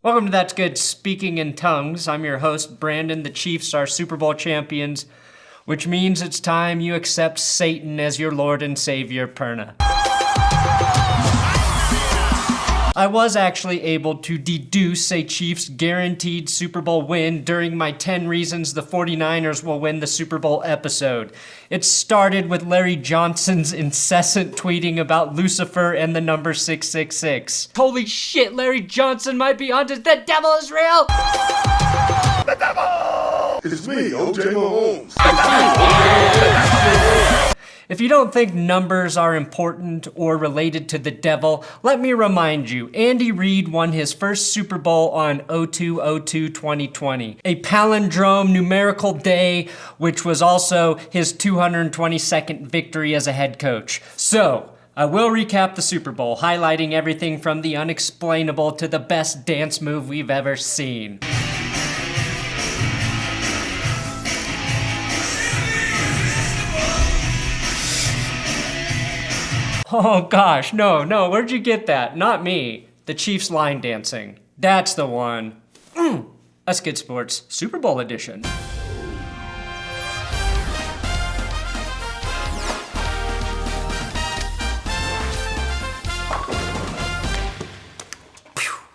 Welcome to That's Good Speaking in Tongues. I'm your host, Brandon. The Chiefs are Super Bowl champions, which means it's time you accept Satan as your Lord and Savior, Perna. I was actually able to deduce a Chiefs guaranteed Super Bowl win during my 10 reasons the 49ers will win the Super Bowl episode. It started with Larry Johnson's incessant tweeting about Lucifer and the number 666. Holy shit, Larry Johnson might be onto the devil is real! The devil! It's me, O.J. Mahomes. If you don't think numbers are important or related to the devil, let me remind you, Andy Reid won his first Super Bowl on 02/02/2020, a palindrome numerical day, which was also his 222nd victory as a head coach. So, I will recap the Super Bowl, highlighting everything from the unexplainable to the best dance move we've ever seen. Oh gosh, no, where'd you get that? Not me. The Chiefs line dancing. That's the one. That's Good Sports, Super Bowl edition.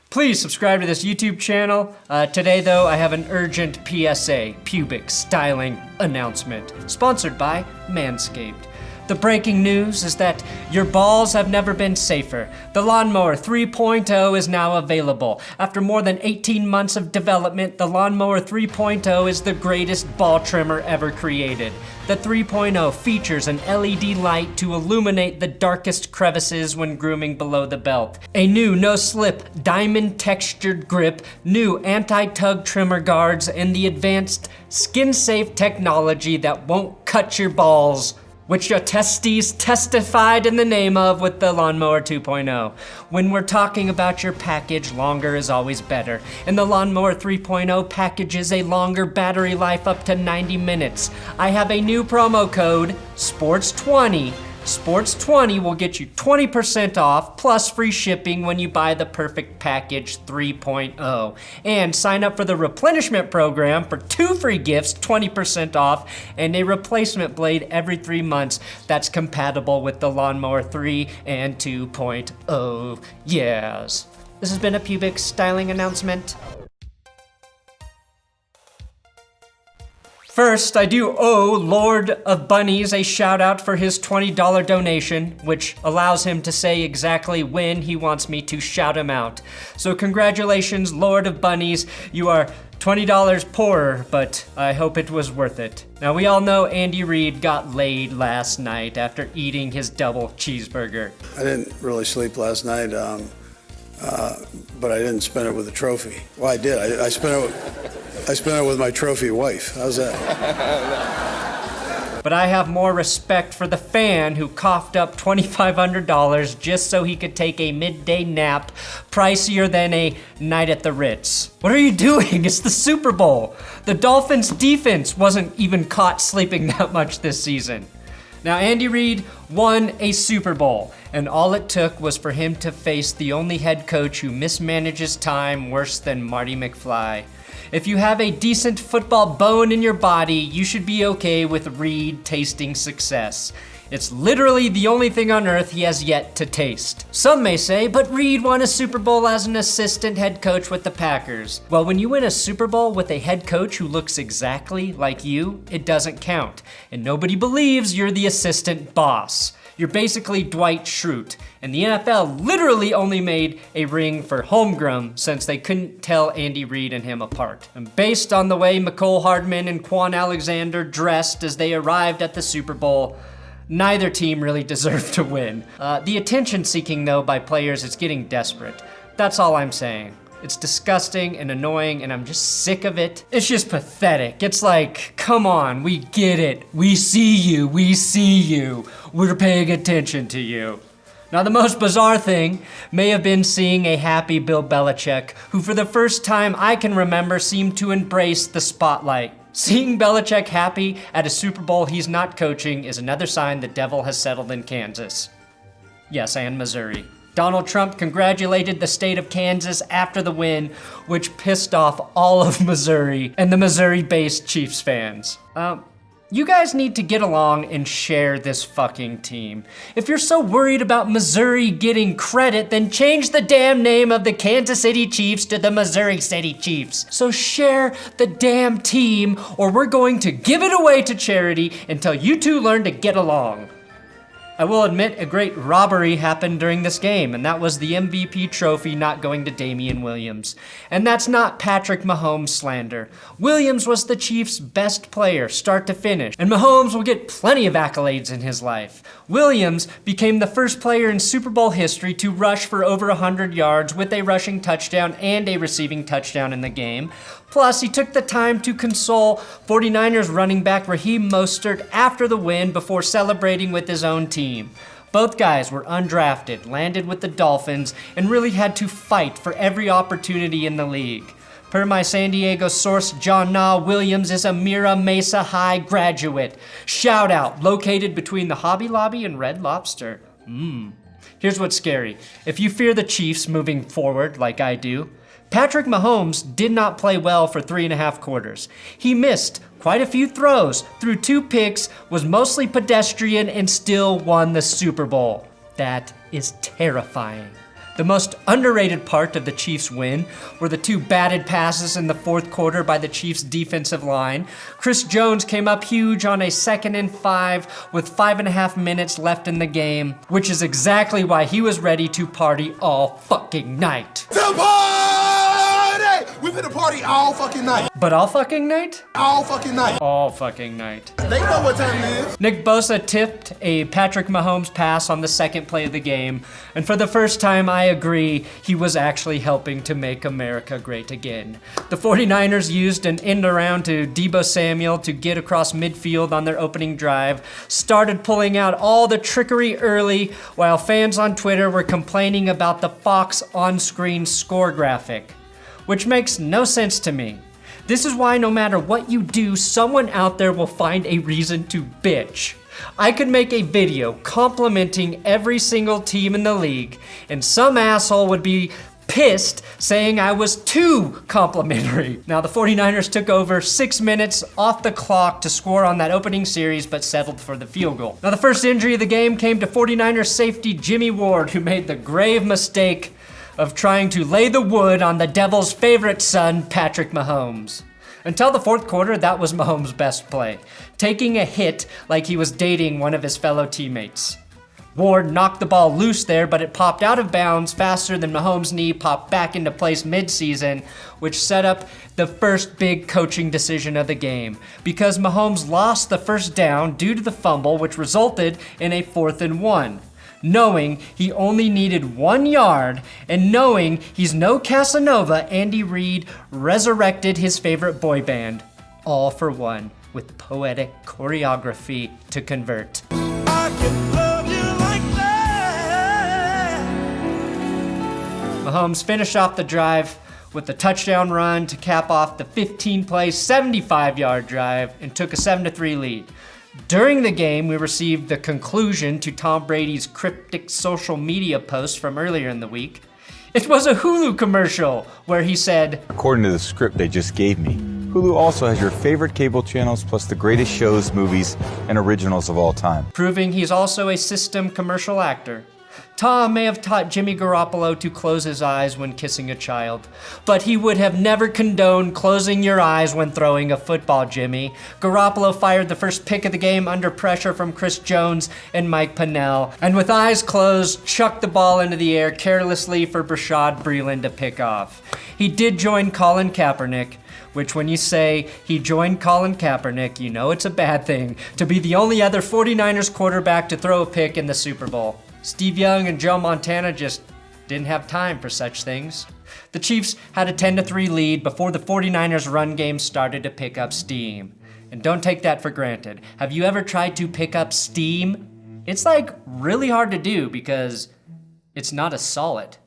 Please subscribe to this YouTube channel. Today though, I have an urgent PSA, Pubic styling announcement, sponsored by Manscaped. The breaking news is that your balls have never been safer. The Lawnmower 3.0 is now available. After more than 18 months of development, the Lawnmower 3.0 is the greatest ball trimmer ever created. The 3.0 features an LED light to illuminate the darkest crevices when grooming below the belt. A new no-slip, diamond-textured grip, new anti-tug trimmer guards, and the advanced skin-safe technology that won't cut your balls, which your testes testified in the name of with the Lawnmower 2.0. When we're talking about your package, longer is always better. And the Lawnmower 3.0 packages a longer battery life up to 90 minutes. I have a new promo code, SPORTS20. SPORTS20 will get you 20% off plus free shipping when you buy the Perfect Package 3.0. And sign up for the replenishment program for 2 free gifts, 20% off, and a replacement blade every 3 months that's compatible with the Lawnmower 3 and 2.0. Yes. This has been a Pubic styling announcement. First, I do owe Lord of Bunnies a shout out for his $20 donation, which allows him to say exactly when he wants me to shout him out. So congratulations, Lord of Bunnies. You are $20 poorer, but I hope it was worth it. Now we all know Andy Reid got laid last night after eating his double cheeseburger. I didn't really sleep last night, but I didn't spend it with a trophy. Well, I did. I spent it with my trophy wife. How's that? But I have more respect for the fan who coughed up $2,500 just so he could take a midday nap, pricier than a night at the Ritz. What are you doing? It's the Super Bowl. The Dolphins' defense wasn't even caught sleeping that much this season. Now, Andy Reid won a Super Bowl, and all it took was for him to face the only head coach who mismanages time worse than Marty McFly. If you have a decent football bone in your body, you should be okay with Reid tasting success. It's literally the only thing on earth he has yet to taste. Some may say, but Reid won a Super Bowl as an assistant head coach with the Packers. Well, when you win a Super Bowl with a head coach who looks exactly like you, it doesn't count. And nobody believes you're the assistant boss. You're basically Dwight Schrute, and the NFL literally only made a ring for Holmgren since they couldn't tell Andy Reid and him apart. And based on the way Mecole Hardman and Quan Alexander dressed as they arrived at the Super Bowl, neither team really deserved to win. The attention seeking though by players is getting desperate. That's all I'm saying. It's disgusting and annoying, and I'm just sick of it. It's just pathetic. It's like, come on, we get it. We see you, We're paying attention to you. Now, the most bizarre thing may have been seeing a happy Bill Belichick, who for the first time I can remember seemed to embrace the spotlight. Seeing Belichick happy at a Super Bowl he's not coaching is another sign the devil has settled in Kansas. Yes, and Missouri. Donald Trump congratulated the state of Kansas after the win, which pissed off all of Missouri and the Missouri-based Chiefs fans. You guys need to get along and share this fucking team. If you're so worried about Missouri getting credit, then change the damn name of the Kansas City Chiefs to the Missouri City Chiefs. So share the damn team, or we're going to give it away to charity until you two learn to get along. I will admit a great robbery happened during this game, and that was the MVP trophy not going to Damien Williams. And that's not Patrick Mahomes slander. Williams was the Chiefs' best player, start to finish, and Mahomes will get plenty of accolades in his life. Williams became the first player in Super Bowl history to rush for over 100 yards with a rushing touchdown and a receiving touchdown in the game. Plus, he took the time to console 49ers running back Raheem Mostert after the win before celebrating with his own team. Both guys were undrafted, landed with the Dolphins, and really had to fight for every opportunity in the league. Per my San Diego source, John Na, Williams is a Mira Mesa High graduate. Shout out, located between the Hobby Lobby and Red Lobster. Here's what's scary. If you fear the Chiefs moving forward, like I do, Patrick Mahomes did not play well for 3.5 quarters. He missed quite a few throws, threw 2 picks, was mostly pedestrian, and still won the Super Bowl. That is terrifying. The most underrated part of the Chiefs' win were the 2 batted passes in the 4th quarter by the Chiefs' defensive line. Chris Jones came up huge on a 2nd and 5 with 5.5 minutes left in the game, which is exactly why he was ready to party all fucking night. We've been a party all fucking night. But all fucking night? All fucking night. All fucking night. They know what time it is. Nick Bosa tipped a Patrick Mahomes pass on the 2nd play of the game, and for the first time, I agree, he was actually helping to make America great again. The 49ers used an end around to Deebo Samuel to get across midfield on their opening drive, started pulling out all the trickery early, while fans on Twitter were complaining about the Fox on-screen score graphic, which makes no sense to me. This is why no matter what you do, someone out there will find a reason to bitch. I could make a video complimenting every single team in the league, and some asshole would be pissed saying I was too complimentary. Now, the 49ers took over 6 minutes off the clock to score on that opening series, but settled for the field goal. Now, the first injury of the game came to 49ers safety Jimmy Ward, who made the grave mistake of trying to lay the wood on the Devil's favorite son, Patrick Mahomes. Until the 4th quarter, that was Mahomes' best play, taking a hit like he was dating one of his fellow teammates. Ward knocked the ball loose there, but it popped out of bounds faster than Mahomes' knee popped back into place mid-season, which set up the first big coaching decision of the game, because Mahomes lost the first down due to the fumble, which resulted in a 4th and 1. Knowing he only needed 1 yard, and knowing he's no Casanova, Andy Reid resurrected his favorite boy band, All for One, with poetic choreography to convert. I can love you like that. Mahomes finished off the drive with a touchdown run to cap off the 15-play, 75-yard drive and took a 7-3 lead. During the game, we received the conclusion to Tom Brady's cryptic social media post from earlier in the week. It was a Hulu commercial where he said, "According to the script they just gave me, Hulu also has your favorite cable channels plus the greatest shows, movies, and originals of all time." Proving he's also a system commercial actor. Tom may have taught Jimmy Garoppolo to close his eyes when kissing a child, but he would have never condoned closing your eyes when throwing a football, Jimmy. Garoppolo fired the first pick of the game under pressure from Chris Jones and Mike Pennell, and with eyes closed, chucked the ball into the air carelessly for Brashad Breeland to pick off. He did join Colin Kaepernick, which when you say he joined Colin Kaepernick, you know it's a bad thing, to be the only other 49ers quarterback to throw a pick in the Super Bowl. Steve Young and Joe Montana just didn't have time for such things. The Chiefs had a 10-3 lead before the 49ers run game started to pick up steam. And don't take that for granted. Have you ever tried to pick up steam? It's like really hard to do because it's not a solid.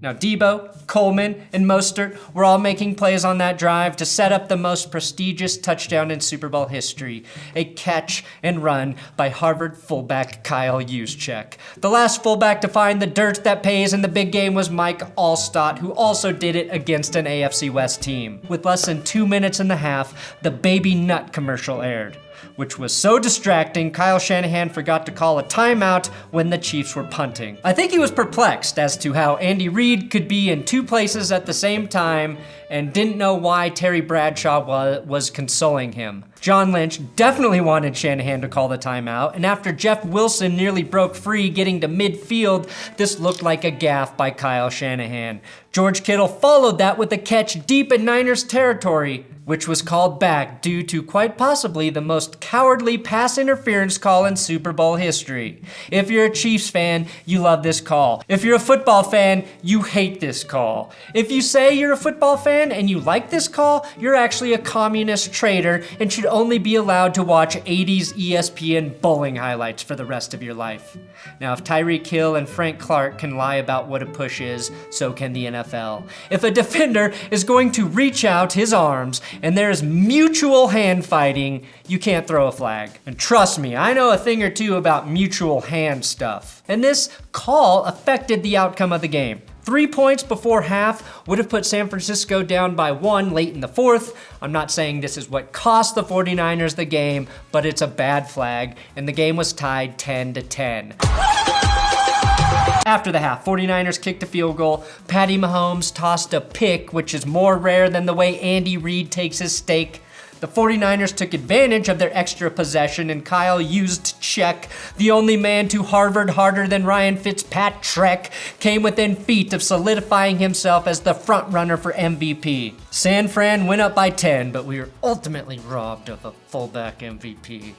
Now Debo, Coleman, and Mostert were all making plays on that drive to set up the most prestigious touchdown in Super Bowl history, a catch and run by Harvard fullback Kyle Juszczyk. The last fullback to find the dirt that pays in the big game was Mike Allstott, who also did it against an AFC West team. With less than 2 minutes and a half, the Baby Nut commercial aired, which was so distracting, Kyle Shanahan forgot to call a timeout when the Chiefs were punting. I think he was perplexed as to how Andy Reid could be in two places at the same time and didn't know why Terry Bradshaw was consoling him. John Lynch definitely wanted Shanahan to call the timeout, and after Jeff Wilson nearly broke free getting to midfield, this looked like a gaffe by Kyle Shanahan. George Kittle followed that with a catch deep in Niners territory, which was called back due to quite possibly the most cowardly pass interference call in Super Bowl history. If you're a Chiefs fan, you love this call. If you're a football fan, you hate this call. If you say you're a football fan and you like this call, you're actually a communist traitor and should only be allowed to watch 80s ESPN bowling highlights for the rest of your life. Now, if Tyreek Hill and Frank Clark can lie about what a push is, so can the NFL. If a defender is going to reach out his arms and there is mutual hand fighting, you can't throw a flag. And trust me, I know a thing or two about mutual hand stuff. And this call affected the outcome of the game. 3 points before half would have put San Francisco down by 1 late in the fourth. I'm not saying this is what cost the 49ers the game, but it's a bad flag, and the game was tied 10-10. After the half, 49ers kicked a field goal. Patty Mahomes tossed a pick, which is more rare than the way Andy Reid takes his steak. The 49ers took advantage of their extra possession, and Kyle Juszczyk, the only man to Harvard harder than Ryan Fitzpatrick, came within feet of solidifying himself as the front runner for MVP. San Fran went up by 10, but we were ultimately robbed of a fullback MVP.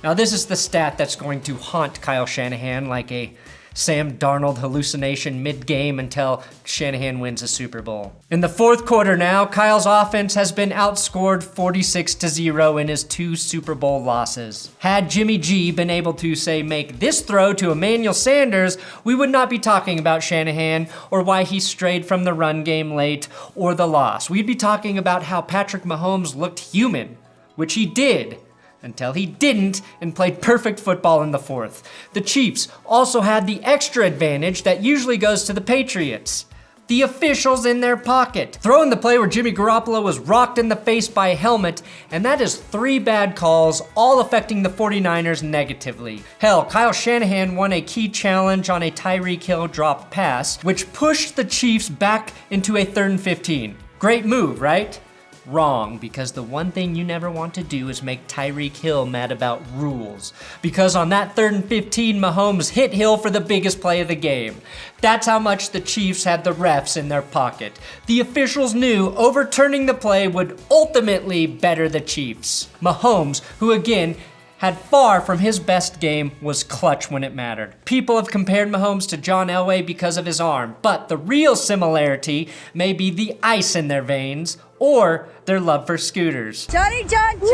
Now this is the stat that's going to haunt Kyle Shanahan like a Sam Darnold hallucination mid-game until Shanahan wins a Super Bowl. In the fourth quarter now, Kyle's offense has been outscored 46-0 in his 2 Super Bowl losses. Had Jimmy G been able to, say, make this throw to Emmanuel Sanders, we would not be talking about Shanahan or why he strayed from the run game late or the loss. We'd be talking about how Patrick Mahomes looked human, which he did, until he didn't and played perfect football in the fourth. The Chiefs also had the extra advantage that usually goes to the Patriots: the officials in their pocket. Throwing the play where Jimmy Garoppolo was rocked in the face by a helmet, and that is 3 bad calls, all affecting the 49ers negatively. Hell, Kyle Shanahan won a key challenge on a Tyreek Hill dropped pass, which pushed the Chiefs back into a 3rd and 15. Great move, right? Wrong, because the one thing you never want to do is make Tyreek Hill mad about rules. Because on that 3rd and 15, Mahomes hit Hill for the biggest play of the game. That's how much the Chiefs had the refs in their pocket. The officials knew overturning the play would ultimately better the Chiefs. Mahomes, who again had far from his best game, was clutch when it mattered. People have compared Mahomes to John Elway because of his arm, but the real similarity may be the ice in their veins or their love for scooters. Johnny John John!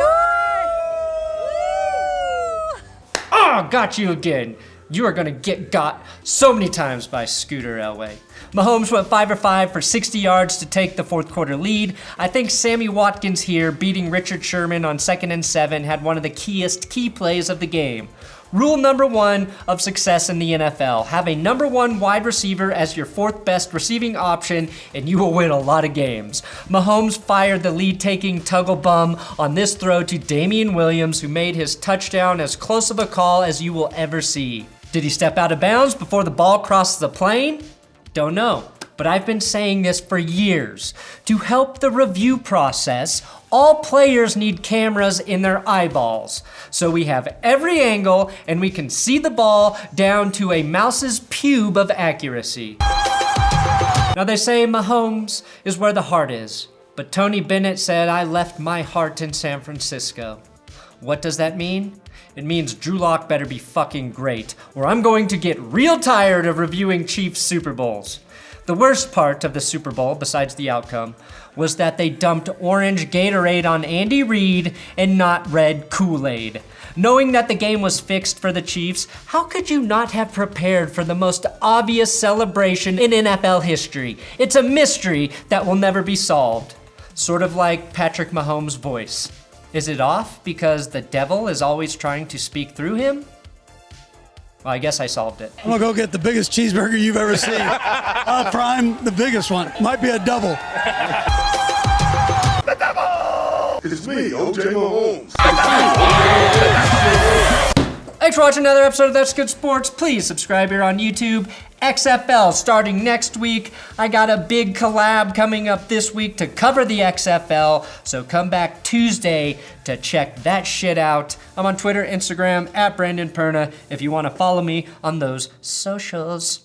Oh, got you again. You are gonna get got so many times by Scooter Elway. Mahomes went 5 for 5 for 60 yards to take the fourth quarter lead. I think Sammy Watkins here, beating Richard Sherman on 2nd and 7, had one of the key plays of the game. Rule number 1 of success in the NFL: have a number 1 wide receiver as your 4th best receiving option, and you will win a lot of games. Mahomes fired the lead-taking tuggle bum on this throw to Damien Williams, who made his touchdown as close of a call as you will ever see. Did he step out of bounds before the ball crossed the plane? Don't know, but I've been saying this for years. To help the review process, all players need cameras in their eyeballs. So we have every angle and we can see the ball down to a mouse's pube of accuracy. Now they say Mahomes is where the heart is, but Tony Bennett said, "I left my heart in San Francisco." What does that mean? It means Drew Lock better be fucking great, or I'm going to get real tired of reviewing Chiefs Super Bowls. The worst part of the Super Bowl, besides the outcome, was that they dumped orange Gatorade on Andy Reid and not red Kool-Aid. Knowing that the game was fixed for the Chiefs, how could you not have prepared for the most obvious celebration in NFL history? It's a mystery that will never be solved. Sort of like Patrick Mahomes' voice. Is it off because the devil is always trying to speak through him? Well, I guess I solved it. I'm gonna go get the biggest cheeseburger you've ever seen. Prime, the biggest one. Might be a double. The devil! It's me, OJ Mahomes. Thanks for watching another episode of That's Good Sports. Please subscribe here on YouTube. XFL starting next week. I got a big collab coming up this week to cover the XFL, so come back Tuesday to check that shit out. I'm on Twitter, Instagram, @Brandon Perna, if you want to follow me on those socials.